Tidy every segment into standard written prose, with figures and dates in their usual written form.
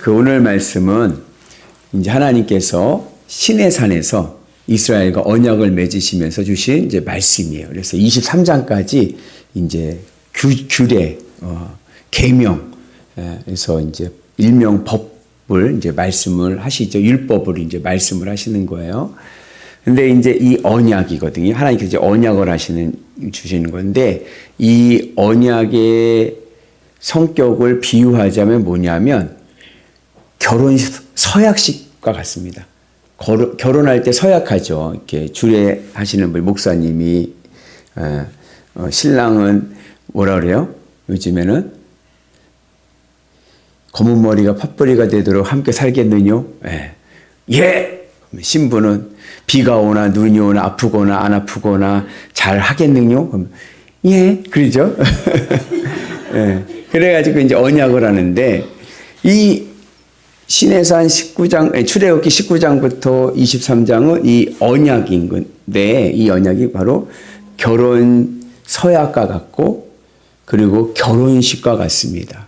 그 오늘 말씀은 이제 하나님께서 시내산에서 이스라엘과 언약을 맺으시면서 주신 이제 말씀이에요. 그래서 23장까지 이제 규례, 계명, 그래서 이제 일명 법을 이제 말씀을 하시죠. 율법을 이제 말씀을 하시는 거예요. 근데 이제 이 언약이거든요. 하나님께서 이제 언약을 주시는 건데, 이 언약의 성격을 비유하자면 뭐냐면, 결혼 서약식과 같습니다. 결혼할 때 서약하죠. 이렇게 주례하시는 분, 목사님이, 신랑은 뭐라 그래요? 요즘에는 검은 머리가 팥뿌리가 되도록 함께 살겠느냐? 예! 신부는 비가 오나 눈이 오나 아프거나 안 아프거나 잘 하겠느냐? 예! 그러죠? 예. 그래가지고 이제 언약을 하는데, 이 시내산 19장, 출애굽기 19장부터 23장은 이 언약인 건데, 이 언약이 바로 결혼 서약과 같고, 그리고 결혼식과 같습니다.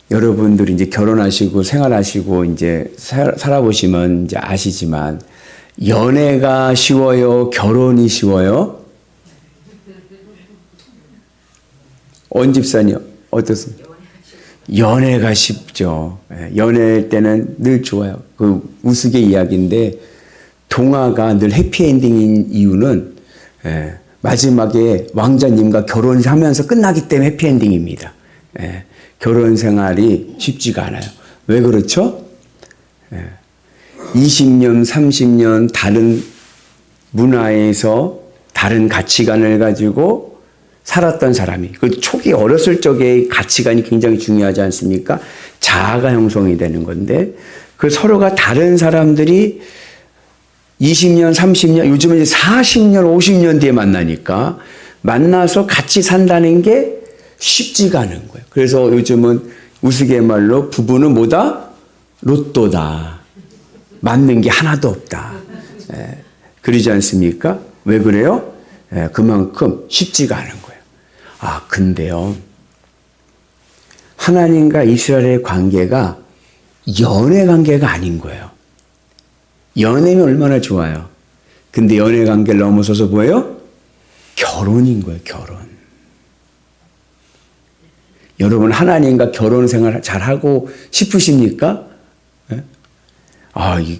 여러분들이 이제 결혼하시고 생활하시고 이제 살아보시면 이제 아시지만, 연애가 쉬워요? 결혼이 쉬워요? 온 집사님, 어떻습니까? 연애가 쉽죠. 연애 때는 늘 좋아요. 그 우스갯이야기인데, 동화가 늘 해피엔딩인 이유는 마지막에 왕자님과 결혼하면서 끝나기 때문에 해피엔딩입니다. 결혼 생활이 쉽지가 않아요. 왜 그렇죠? 20년, 30년 다른 문화에서 다른 가치관을 가지고 살았던 사람이, 그 초기 어렸을 적의 가치관이 굉장히 중요하지 않습니까? 자아가 형성이 되는 건데, 그 서로가 다른 사람들이 20년, 30년, 요즘은 이제 40년, 50년 뒤에 만나니까 만나서 같이 산다는 게 쉽지가 않은 거예요. 그래서 요즘은 우스갯말로 부부는 뭐다? 로또다. 맞는 게 하나도 없다. 그러지 않습니까? 왜 그래요? 그만큼 쉽지가 않은 거예요. 근데요, 하나님과 이스라엘의 관계가 연애 관계가 아닌 거예요. 연애면 얼마나 좋아요. 근데 연애 관계를 넘어서서 뭐예요? 결혼인 거예요, 결혼. 여러분, 하나님과 결혼 생활 잘하고 싶으십니까?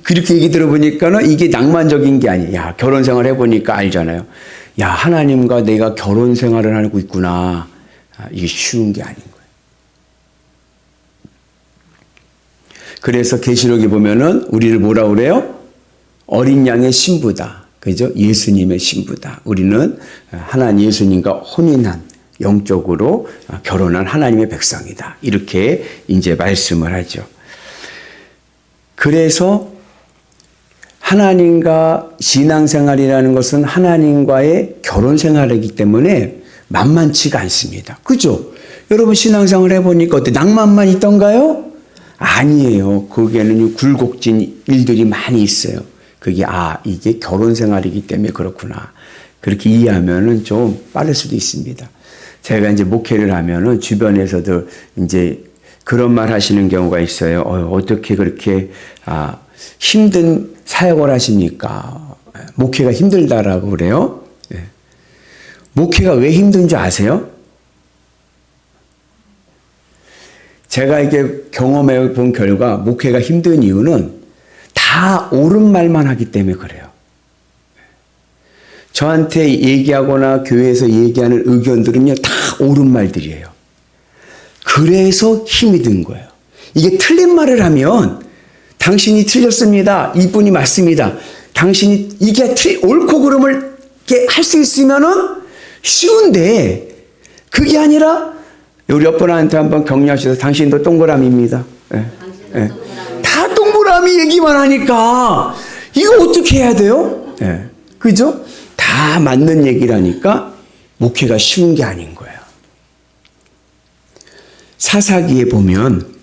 그렇게 얘기 들어보니까는 이게 낭만적인 게 아니에요. 야, 결혼 생활 해보니까 알잖아요. 야, 하나님과 내가 결혼 생활을 하고 있구나. 이게 쉬운 게 아닌 거예요. 그래서 계시록에 보면은 우리를 뭐라 그래요? 어린 양의 신부다. 그죠? 예수님의 신부다. 우리는 하나님 예수님과 혼인한, 영적으로 결혼한 하나님의 백성이다. 이렇게 이제 말씀을 하죠. 그래서 하나님과 신앙생활이라는 것은 하나님과의 결혼생활이기 때문에 만만치가 않습니다. 그죠? 여러분 신앙생활 해보니까 어때? 낭만만 있던가요? 아니에요. 거기에는 굴곡진 일들이 많이 있어요. 그게 이게 결혼생활이기 때문에 그렇구나. 그렇게 이해하면은 좀 빠를 수도 있습니다. 제가 이제 목회를 하면은 주변에서도 이제 그런 말 하시는 경우가 있어요. 어떻게 그렇게 힘든 사역을 하십니까? 목회가 힘들다라고 그래요. 목회가 왜 힘든지 아세요? 제가 이게 경험해 본 결과 목회가 힘든 이유는 다 옳은 말만 하기 때문에 그래요. 저한테 얘기하거나 교회에서 얘기하는 의견들은요, 다 옳은 말들이에요. 그래서 힘이 든 거예요. 이게 틀린 말을 하면 당신이 틀렸습니다. 이분이 맞습니다. 당신이 이게 옳고 그름을 할 수 있으면은 쉬운데, 그게 아니라 우리 옆분한테 한번 격려하셔서 당신도 동그라미입니다. 다 동그라미 얘기만 하니까 이거 어떻게 해야 돼요? 그죠? 다 맞는 얘기를 하니까 목회가 쉬운 게 아닌 거예요. 사사기에 보면,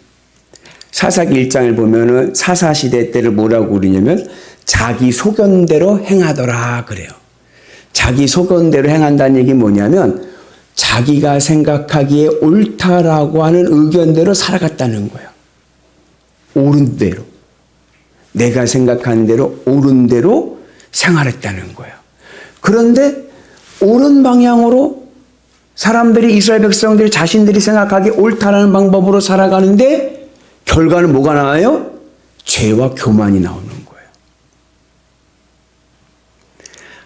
사사기 1장을 보면은 사사시대 때를 뭐라고 그러냐면 자기 소견대로 행하더라 그래요. 자기 소견대로 행한다는 얘기 뭐냐면 자기가 생각하기에 옳다라고 하는 의견대로 살아갔다는 거예요. 옳은 대로. 내가 생각하는 대로 옳은 대로 생활했다는 거예요. 그런데 옳은 방향으로 사람들이 이스라엘 백성들이 자신들이 생각하기에 옳다라는 방법으로 살아가는데 결과는 뭐가 나와요? 죄와 교만이 나오는 거예요.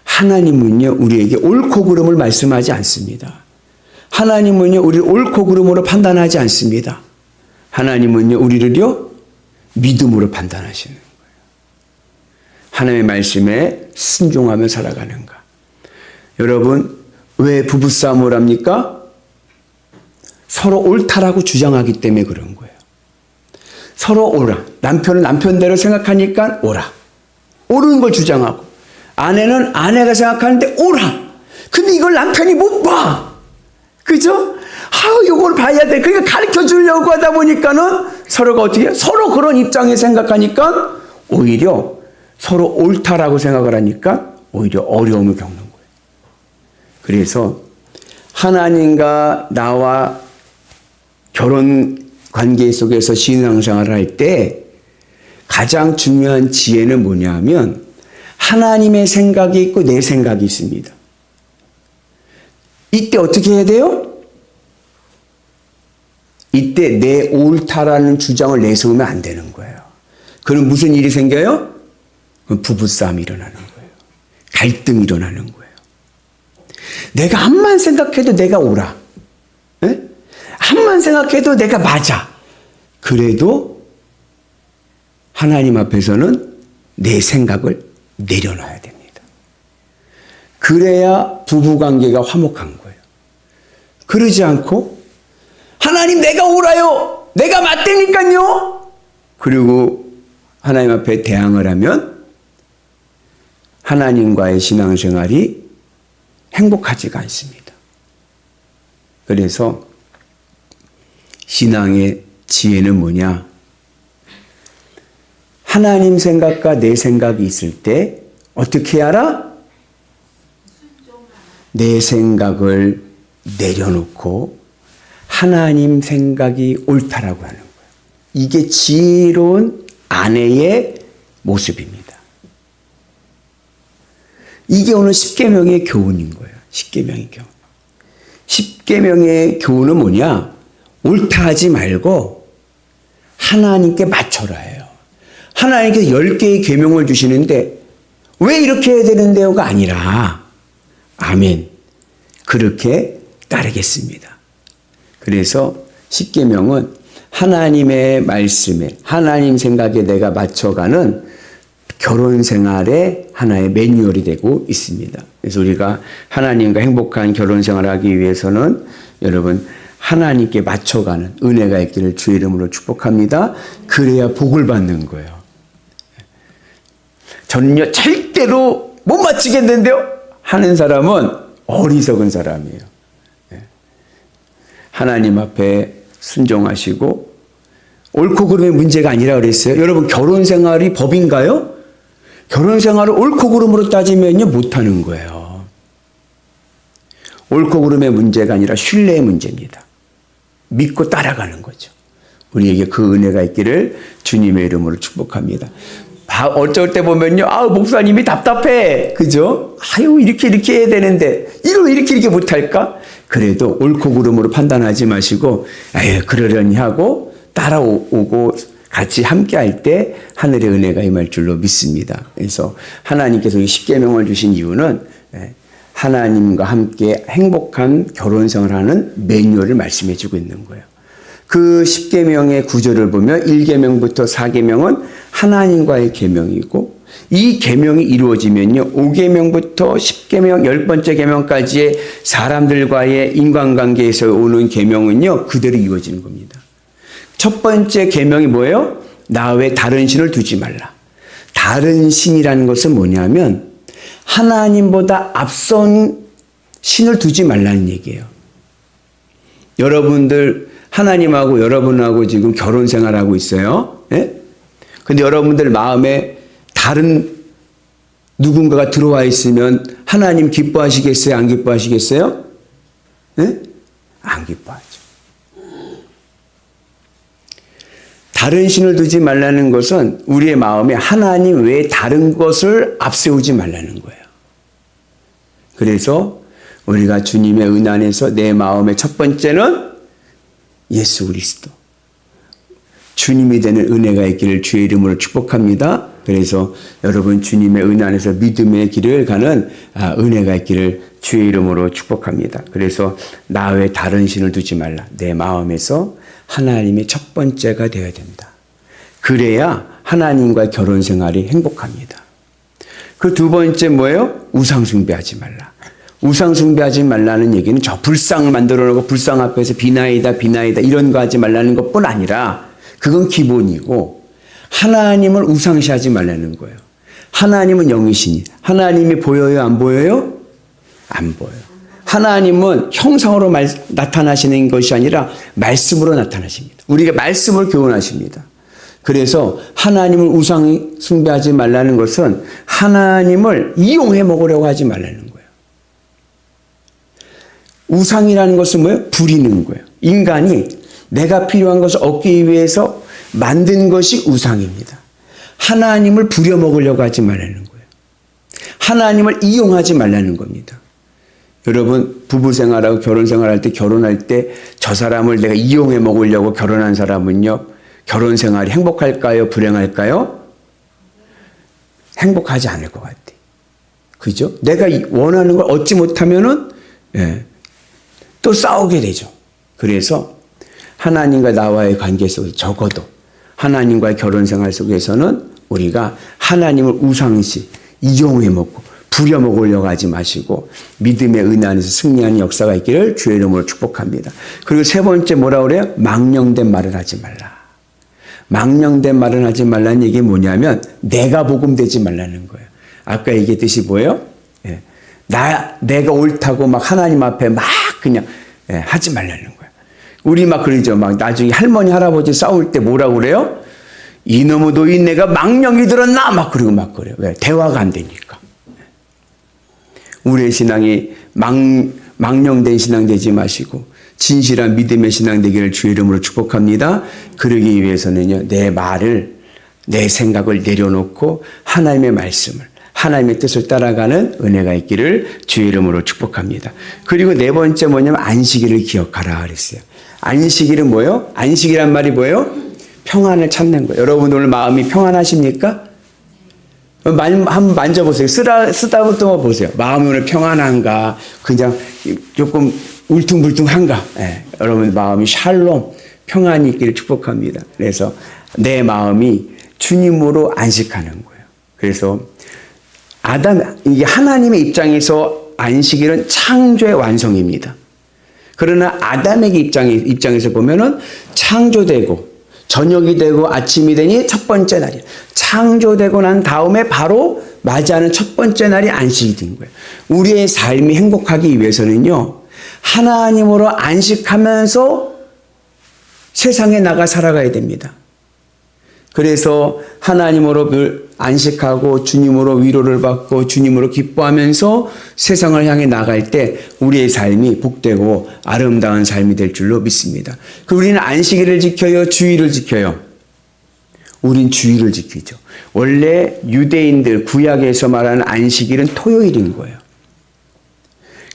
하나님은요, 우리에게 옳고 그름을 말씀하지 않습니다. 하나님은요, 우리를 옳고 그름으로 판단하지 않습니다. 하나님은요, 우리를요, 믿음으로 판단하시는 거예요. 하나님의 말씀에 순종하며 살아가는가. 여러분, 왜 부부싸움을 합니까? 서로 옳다라고 주장하기 때문에 그런 거예요. 서로 옳아. 남편은 남편대로 생각하니까 옳아. 옳은 걸 주장하고, 아내는 아내가 생각하는데 옳아. 근데 이걸 남편이 못 봐. 그죠? 이걸 봐야 돼. 그러니까 가르쳐 주려고 하다 보니까는 서로가 어떻게 해요? 서로 그런 입장에 생각하니까 오히려 서로 옳다라고 생각을 하니까 오히려 어려움을 겪는 거예요. 그래서 하나님과 나와 결혼 관계 속에서 신앙생활을 할 때 가장 중요한 지혜는 뭐냐면 하나님의 생각이 있고 내 생각이 있습니다. 이때 어떻게 해야 돼요? 이때 내 옳다라는 주장을 내세우면 안 되는 거예요. 그럼 무슨 일이 생겨요? 부부싸움이 일어나는 거예요. 갈등이 일어나는 거예요. 내가 암만 생각해도 내가 옳아. 에? 암만 생각해도 내가 맞아. 그래도 하나님 앞에서는 내 생각을 내려놔야 됩니다. 그래야 부부관계가 화목한 거예요. 그러지 않고 하나님 내가 옳아요. 내가 맞다니까요. 그리고 하나님 앞에 대항을 하면 하나님과의 신앙생활이 행복하지가 않습니다. 그래서 신앙의 지혜는 뭐냐? 하나님 생각과 내 생각이 있을 때 어떻게 알아? 내 생각을 내려놓고 하나님 생각이 옳다라고 하는 거예요. 이게 지혜로운 아내의 모습입니다. 이게 오늘 십계명의 교훈인 거예요. 십계명의 교훈. 십계명의 교훈은 뭐냐? 옳다 하지 말고 하나님께 맞춰라 해요. 하나님께서 10개의 계명을 주시는데 왜 이렇게 해야 되는데요가 아니라 아멘. 그렇게 따르겠습니다. 그래서 십계명은 하나님의 말씀에 하나님 생각에 내가 맞춰가는 결혼 생활의 하나의 매뉴얼이 되고 있습니다. 그래서 우리가 하나님과 행복한 결혼 생활을 하기 위해서는 여러분 하나님께 맞춰가는 은혜가 있기를 주의 이름으로 축복합니다. 그래야 복을 받는 거예요. 저는요 절대로 못 맞추겠는데요 하는 사람은 어리석은 사람이에요. 하나님 앞에 순종하시고 옳고 그름의 문제가 아니라 그랬어요. 여러분 결혼 생활이 법인가요? 결혼 생활을 옳고 그름으로 따지면요 못하는 거예요. 옳고 그름의 문제가 아니라 신뢰의 문제입니다. 믿고 따라가는 거죠. 우리에게 그 은혜가 있기를 주님의 이름으로 축복합니다. 어쩔 때 보면요, 목사님이 답답해. 그죠? 이렇게 해야 되는데, 이렇게 못할까? 그래도 옳고 그름으로 판단하지 마시고, 그러려니 하고, 따라오고, 같이 함께 할 때 하늘의 은혜가 임할 줄로 믿습니다. 그래서 하나님께서 이 십계명을 주신 이유는 하나님과 함께 행복한 결혼 생활하는 매뉴얼을 말씀해 주고 있는 거예요. 그 10계명의 구절을 보면 1계명부터 4계명은 하나님과의 계명이고 이 계명이 이루어지면요 5계명부터 10계명 10번째 계명까지의 사람들과의 인간관계에서 오는 계명은요 그대로 이루어지는 겁니다. 첫 번째 계명이 뭐예요? 나 외에 다른 신을 두지 말라. 다른 신이라는 것은 뭐냐면 하나님보다 앞선 신을 두지 말라는 얘기예요. 여러분들 하나님하고 여러분하고 지금 결혼 생활하고 있어요. 예? 근데 여러분들 마음에 다른 누군가가 들어와 있으면 하나님 기뻐하시겠어요? 안 기뻐하시겠어요? 예? 안 기뻐하죠. 다른 신을 두지 말라는 것은 우리의 마음에 하나님 외에 다른 것을 앞세우지 말라는 거예요. 그래서 우리가 주님의 은혜 안에서 내 마음의 첫 번째는 예수 그리스도, 주님이 되는 은혜가 있기를 주의 이름으로 축복합니다. 그래서 여러분 주님의 은혜 안에서 믿음의 길을 가는 은혜가 있기를 주의 이름으로 축복합니다. 그래서 나 외에 다른 신을 두지 말라. 내 마음에서 하나님의 첫 번째가 되어야 된다. 그래야 하나님과의 결혼 생활이 행복합니다. 그 두 번째 뭐예요? 우상 숭배하지 말라. 우상 숭배하지 말라는 얘기는 저 불상을 만들어 놓고 불상 앞에서 비나이다 이런 거 하지 말라는 것뿐 아니라 그건 기본이고 하나님을 우상시하지 말라는 거예요. 하나님은 영이시니 하나님이 보여요? 안 보여요? 안 보여요. 하나님은 형상으로 나타나시는 것이 아니라 말씀으로 나타나십니다. 우리가 말씀을 교훈하십니다. 그래서 하나님을 우상 숭배하지 말라는 것은 하나님을 이용해 먹으려고 하지 말라는 거예요. 우상이라는 것은 뭐예요? 부리는 거예요. 인간이 내가 필요한 것을 얻기 위해서 만든 것이 우상입니다. 하나님을 부려먹으려고 하지 말라는 거예요. 하나님을 이용하지 말라는 겁니다. 여러분 부부 생활하고 결혼 생활할 때 결혼할 때 저 사람을 내가 이용해 먹으려고 결혼한 사람은요. 결혼 생활이 행복할까요? 불행할까요? 행복하지 않을 것 같아요. 그죠? 내가 원하는 걸 얻지 못하면은 또 싸우게 되죠. 그래서 하나님과 나와의 관계 속에서 적어도 하나님과의 결혼 생활 속에서는 우리가 하나님을 우상시 이용해 먹고 부려먹으려고 하지 마시고 믿음의 은혜 안에서 승리하는 역사가 있기를 주의 이름으로 축복합니다. 그리고 세 번째 뭐라 그래요? 망령된 말을 하지 말라. 망령된 말을 하지 말라는 얘기 뭐냐면 내가 복음되지 말라는 거예요. 아까 얘기했듯이 뭐예요? 내가 옳다고 막 하나님 앞에 막 그냥 하지 말라는 거예요. 우리 막 그러죠. 막 나중에 할머니 할아버지 싸울 때 뭐라고 그래요? 이놈의 노인네가 망령이 들었나? 막 그러고 막 그래요. 왜? 대화가 안 되니까. 우리의 신앙이 망령된 신앙 되지 마시고 진실한 믿음의 신앙 되기를 주의 이름으로 축복합니다. 그러기 위해서는요. 내 말을 내 생각을 내려놓고 하나님의 말씀을 하나님의 뜻을 따라가는 은혜가 있기를 주의 이름으로 축복합니다. 그리고 네 번째 뭐냐면 안식일을 기억하라 그랬어요. 안식일은 뭐예요? 안식이란 말이 뭐예요? 평안을 찾는 거예요. 여러분 오늘 마음이 평안하십니까? 한번 만져보세요. 쓰다듬어 보세요. 마음이 오늘 평안한가? 그냥 조금 울퉁불퉁한가? 여러분 마음이 샬롬, 평안이 있기를 축복합니다. 그래서 내 마음이 주님으로 안식하는 거예요. 그래서 이게 하나님의 입장에서 안식일은 창조의 완성입니다. 그러나 아담에게 입장에서 보면은 창조되고 저녁이 되고 아침이 되니 첫 번째 날이에요. 창조되고 난 다음에 바로 맞이하는 첫 번째 날이 안식이 된 거예요. 우리의 삶이 행복하기 위해서는요. 하나님으로 안식하면서 세상에 나가 살아가야 됩니다. 그래서 하나님으로 안식하고 주님으로 위로를 받고 주님으로 기뻐하면서 세상을 향해 나갈 때 우리의 삶이 복되고 아름다운 삶이 될 줄로 믿습니다. 우리는 안식일을 지켜요? 주일을 지켜요? 우린 주일을 지키죠. 원래 유대인들 구약에서 말하는 안식일은 토요일인 거예요.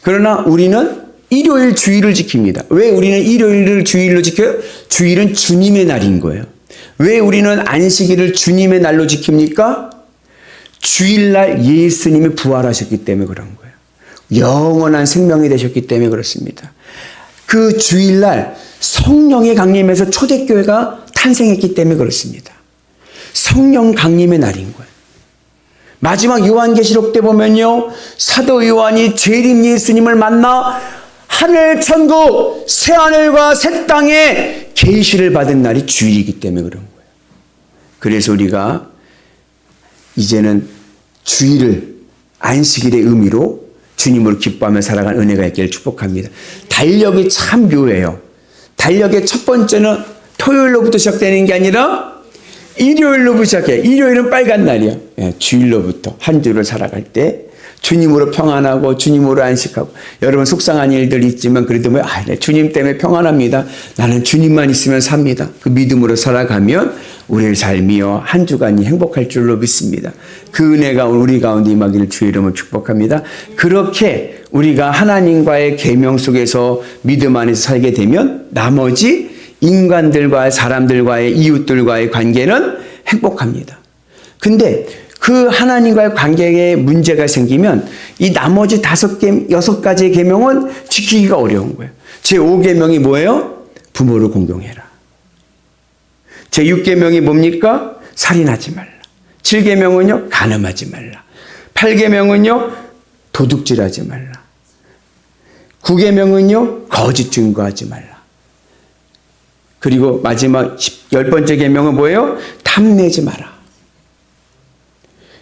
그러나 우리는 일요일 주일을 지킵니다. 왜 우리는 일요일을 주일로 지켜요? 주일은 주님의 날인 거예요. 왜 우리는 안식일을 주님의 날로 지킵니까? 주일날 예수님이 부활하셨기 때문에 그런 거예요. 영원한 생명이 되셨기 때문에 그렇습니다. 그 주일날 성령의 강림에서 초대교회가 탄생했기 때문에 그렇습니다. 성령 강림의 날인 거예요. 마지막 요한계시록 때 보면요. 사도 요한이 재림 예수님을 만나 하늘 천국 새하늘과 새 땅에 계시를 받은 날이 주일이기 때문에 그런 거예요. 그래서 우리가 이제는 주일을 안식일의 의미로 주님으로 기뻐하며 살아가는 은혜가 있기를 축복합니다. 달력이 참 묘해요. 달력의 첫 번째는 토요일로부터 시작되는 게 아니라 일요일로부터 시작해요. 일요일은 빨간 날이에요. 주일로부터 한 주를 살아갈 때 주님으로 평안하고 주님으로 안식하고 여러분 속상한 일들이 있지만 그래도 주님 때문에 평안합니다. 나는 주님만 있으면 삽니다. 그 믿음으로 살아가면 우리의 삶이요 한 주간이 행복할 줄로 믿습니다. 그 은혜가 우리 가운데 임하기를 주의 이름으로 축복합니다. 그렇게 우리가 하나님과의 계명 속에서 믿음 안에서 살게 되면 나머지 인간들과 사람들과의 이웃들과의 관계는 행복합니다. 근데 그 하나님과의 관계에 문제가 생기면 이 나머지 5개, 6가지의 계명은 지키기가 어려운 거예요. 제5계명이 뭐예요? 부모를 공경해라. 제6계명이 뭡니까? 살인하지 말라. 7계명은요, 간음하지 말라. 8계명은요, 도둑질하지 말라. 9계명은요, 거짓 증거하지 말라. 그리고 마지막 10번째 계명은 뭐예요? 탐내지 마라.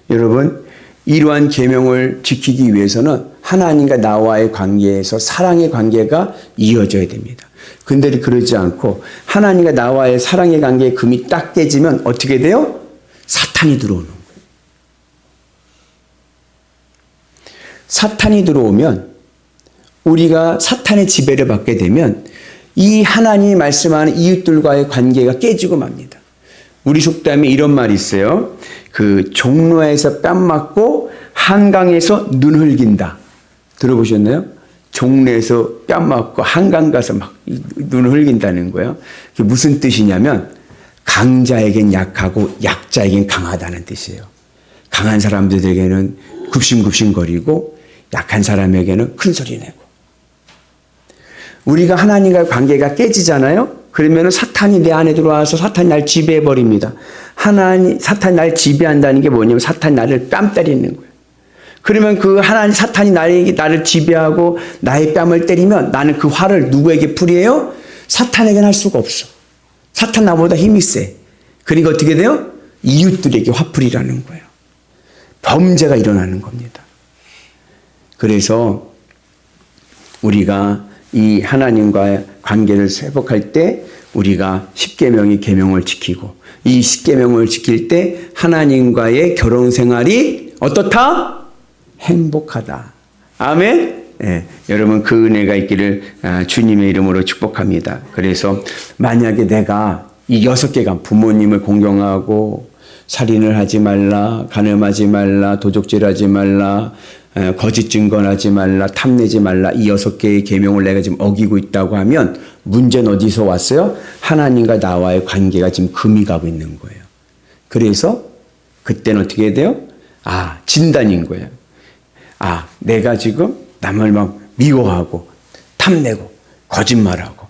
여러분, 이러한 계명을 지키기 위해서는 하나님과 나와의 관계에서 사랑의 관계가 이어져야 됩니다. 근데 그러지 않고 하나님과 나와의 사랑의 관계의 금이 딱 깨지면 어떻게 돼요? 사탄이 들어오는 거예요. 사탄이 들어오면 우리가 사탄의 지배를 받게 되면 이 하나님이 말씀하는 이웃들과의 관계가 깨지고 맙니다. 우리 속담에 이런 말이 있어요. 그 종로에서 뺨 맞고 한강에서 눈 흘긴다. 들어보셨나요? 종로에서 뺨 맞고 한강 가서 막 눈을 흘긴다는 거예요. 그게 무슨 뜻이냐면 강자에겐 약하고 약자에겐 강하다는 뜻이에요. 강한 사람들에게는 굽신굽신거리고 약한 사람에게는 큰 소리 내고. 우리가 하나님과의 관계가 깨지잖아요. 그러면 사탄이 내 안에 들어와서 사탄이 날 지배해버립니다. 사탄이 날 지배한다는 게 뭐냐면 사탄이 나를 뺨 때리는 거예요. 그러면 그 사탄이 나를 지배하고 나의 뺨을 때리면 나는 그 화를 누구에게 풀이해요? 사탄에게는 할 수가 없어. 사탄 나보다 힘이 세. 그러니까 어떻게 돼요? 이웃들에게 화풀이라는 거예요. 범죄가 일어나는 겁니다. 그래서 우리가 이 하나님과의 관계를 회복할 때 우리가 10계명의 계명을 지키고 이 10계명을 지킬 때 하나님과의 결혼 생활이 어떻다? 행복하다. 아멘. 네, 여러분 그 은혜가 있기를 주님의 이름으로 축복합니다. 그래서 만약에 내가 이 6개가 부모님을 공경하고 살인을 하지 말라, 간음하지 말라, 도둑질하지 말라, 거짓 증거하지 말라, 탐내지 말라, 이 6개의 계명을 내가 지금 어기고 있다고 하면 문제는 어디서 왔어요? 하나님과 나와의 관계가 지금 금이 가고 있는 거예요. 그래서 그때는 어떻게 돼요? 진단인 거예요. 내가 지금 남을 막 미워하고 탐내고 거짓말하고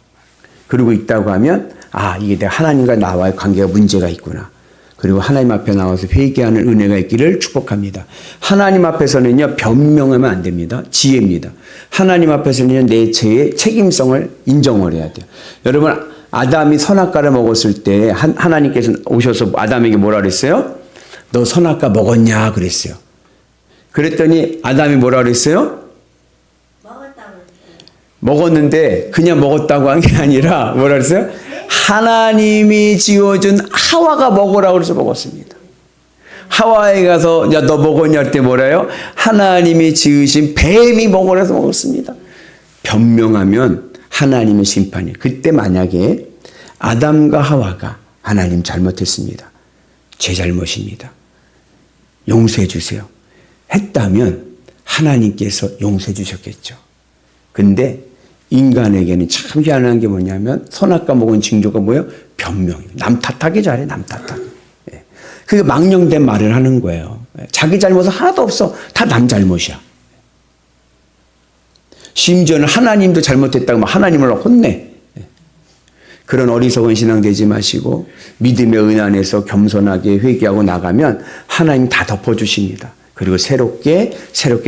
그러고 있다고 하면 이게 내가 하나님과 나와의 관계가 문제가 있구나. 그리고 하나님 앞에 나와서 회개하는 은혜가 있기를 축복합니다. 하나님 앞에서는요, 변명하면 안 됩니다. 지혜입니다. 하나님 앞에서는 내 죄의 책임성을 인정을 해야 돼요. 여러분, 아담이 선악과를 먹었을 때 하나님께서 오셔서 아담에게 뭐라 그랬어요? 너 선악과 먹었냐? 그랬어요. 그랬더니 아담이 뭐라 그랬어요? 먹었는데 그냥 먹었다고 한 게 아니라 뭐라 그랬어요? 하나님이 지어준 하와가 먹으라고 그래서 먹었습니다. 하와에 가서 야 너 먹었냐 할 때 뭐래요? 하나님이 지으신 뱀이 먹으라 해서 먹었습니다. 변명하면 하나님의 심판이에요. 그때 만약에 아담과 하와가 하나님 잘못했습니다. 제 잘못입니다. 용서해 주세요. 했다면 하나님께서 용서해 주셨겠죠. 근데 인간에게는 참 희한한 게 뭐냐면 선악과 먹은 징조가 뭐예요? 변명이에요. 남 탓하기 잘해, 남 탓하기. 그게 망령된 말을 하는 거예요. 자기 잘못은 하나도 없어. 다 남 잘못이야. 심지어는 하나님도 잘못했다고 하나님을 혼내. 그런 어리석은 신앙 되지 마시고 믿음의 은 안에서 겸손하게 회개하고 나가면 하나님 다 덮어주십니다. 그리고 새롭게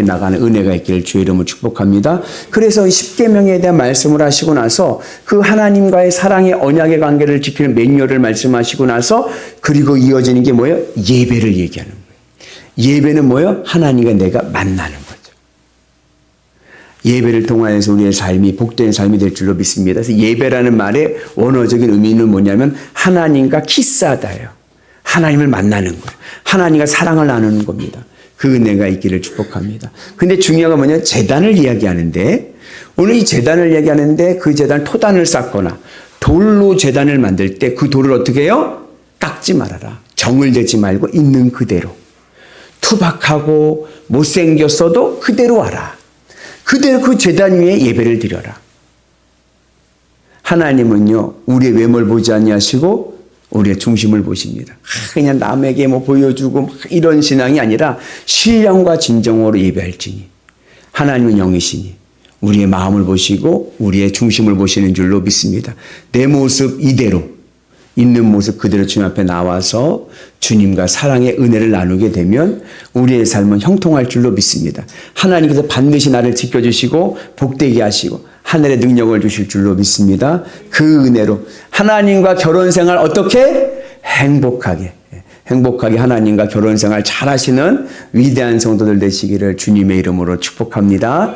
나가는 은혜가 있기를 주의 이름으로 축복합니다. 그래서 10계명에 대한 말씀을 하시고 나서 그 하나님과의 사랑의 언약의 관계를 지키는 매뉴얼을 말씀하시고 나서 그리고 이어지는 게 뭐예요? 예배를 얘기하는 거예요. 예배는 뭐예요? 하나님과 내가 만나는 거죠. 예배를 통하여서 우리의 삶이 복된 삶이 될 줄로 믿습니다. 그래서 예배라는 말의 원어적인 의미는 뭐냐면 하나님과 키스하다예요. 하나님을 만나는 거예요. 하나님과 사랑을 나누는 겁니다. 그 은혜가 있기를 축복합니다. 근데 중요한 건 뭐냐? 제단을 이야기하는데 오늘 이 제단을 이야기하는데 그 제단 토단을 쌓거나 돌로 제단을 만들 때 그 돌을 어떻게 해요? 깎지 말아라. 정을 대지 말고 있는 그대로. 투박하고 못생겼어도 그대로 와라. 그대로 그 제단 위에 예배를 드려라. 하나님은요, 우리의 외모를 보지 아니하시고 우리의 중심을 보십니다. 그냥 남에게 뭐 보여주고 이런 신앙이 아니라 신령과 진정으로 예배할지니. 하나님은 영이시니 우리의 마음을 보시고 우리의 중심을 보시는 줄로 믿습니다. 내 모습 이대로, 있는 모습 그대로 주님 앞에 나와서 주님과 사랑의 은혜를 나누게 되면 우리의 삶은 형통할 줄로 믿습니다. 하나님께서 반드시 나를 지켜주시고 복되게 하시고 하늘의 능력을 주실 줄로 믿습니다. 그 은혜로 하나님과 결혼생활 어떻게? 행복하게 하나님과 결혼생활 잘하시는 위대한 성도들 되시기를 주님의 이름으로 축복합니다.